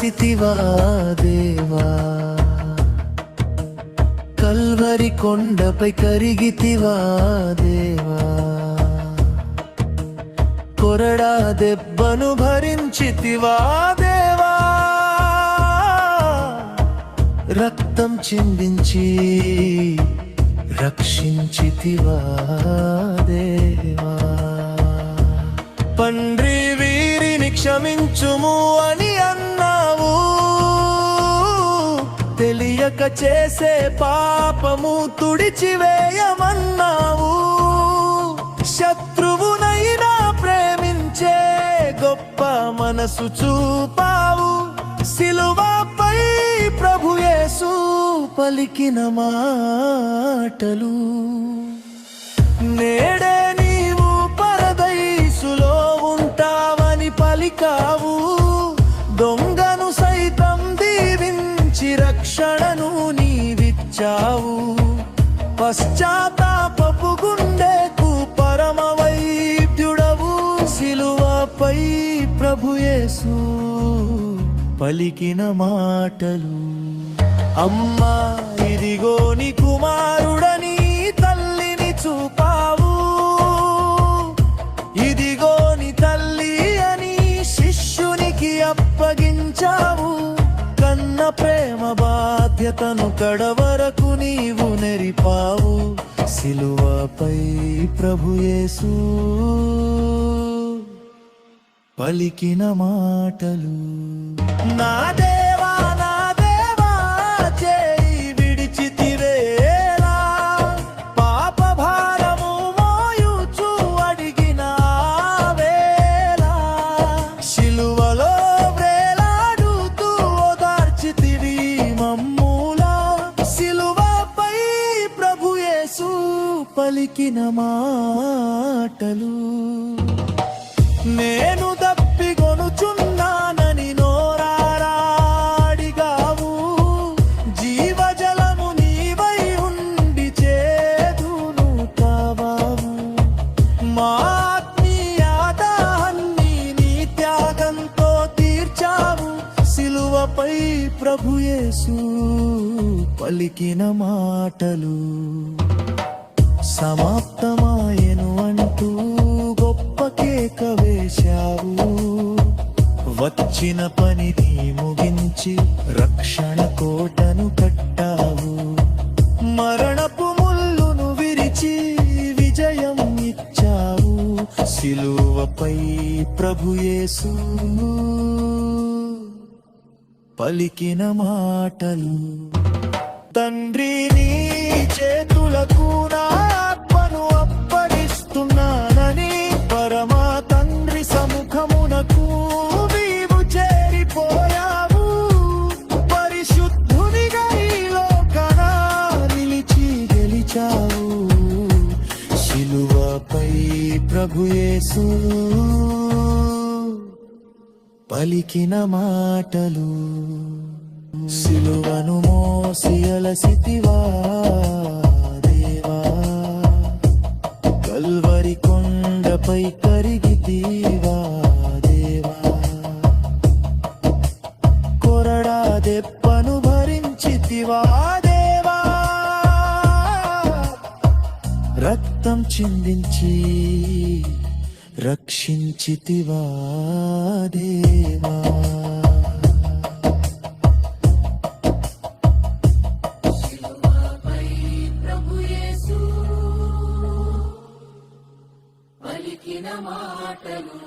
అలసితివా దేవా, కల్వరి కొండపై కరిగితివా దేవా, కొరడా దెబ్బను భరించితివా దేవా, రక్తం చిందించి రక్షించితివా దేవా. పండ్రి వీరిని క్షమించుము అని అన్నావు, తెలియక చేసే పాపము తుడిచివేయమన్నావు. శత్రువునైనా ప్రేమించే గొప్ప మనసు చూపావు. సిలువపై ప్రభు యేసు పలికిన మాటలు, నేడే నీవు పరదైసులో ఉంటావని పలికావు. దొంగను సైతం దీవించి రక్షణను నీవిచ్చావు. పశ్చాత్తాపపు గుండెకు పరమ వైద్యుడవు. సిలువపై ప్రభు యేసు పలికిన మాటలు, అమ్మా ఇదిగో నీ కుమారుడని తల్లిని చూపావు. ఇదిగో నీ తల్లి అని శిష్యునికి అప్పగించావు. కన్న ప్రేమ బాధ్యతను కడవరకు నీవు నెరిపావు. సిలువపై ప్రభు యేసు పలికిన మాటలు, నా దేవా నా దేవా చేయి విడిచితివేలా, పాప భారము మోయుచు అడిగిన వేళ, శిలువలో వ్రేలాడుతూ ఓదార్చితివి మమ్ములా. సిలువపై ప్రభు యేసు పలికిన మాటలు, నేను దప్పిగొనుచున్నానని నోరారా అడిగావు. జీవజలము నీవై ఉండి చేదును తావావు. మా ఆత్మీయ దాహాన్ని నీ త్యాగంతో తీర్చావు. సిలువపై ప్రభు యేసు పలికిన మాటలు, సమాప్తమాయెను అంటూ గొప్ప కేక వేశావు. వచ్చిన పనిని ముగించి రక్షణ కోటను కట్టావు. మరణపు ముల్లును విరిచి విజయం ఇచ్చావు. సిలువపై ప్రభు యేసు పలికిన మాటలు, తండ్రి నీ చేతులకు నా ఆత్మను అప్పగిస్తున్నానని పరమా తండ్రి సముఖమునకు నీవు చేరిపోయావు. పరిశుద్ధునిగా ఈ లోకాన నిలిచి గెలిచావు. సిలువపై ప్రభు యేసు పలికిన మాటలు, సిలువను మోసి అలసితివా దేవా, కల్వరి కొండపై కరిగితివా దేవా, కొరడా దెబ్బను భరించితివా దేవా, రక్తం చిందించి రక్షించితివా దేవా. పలికిన మాటలు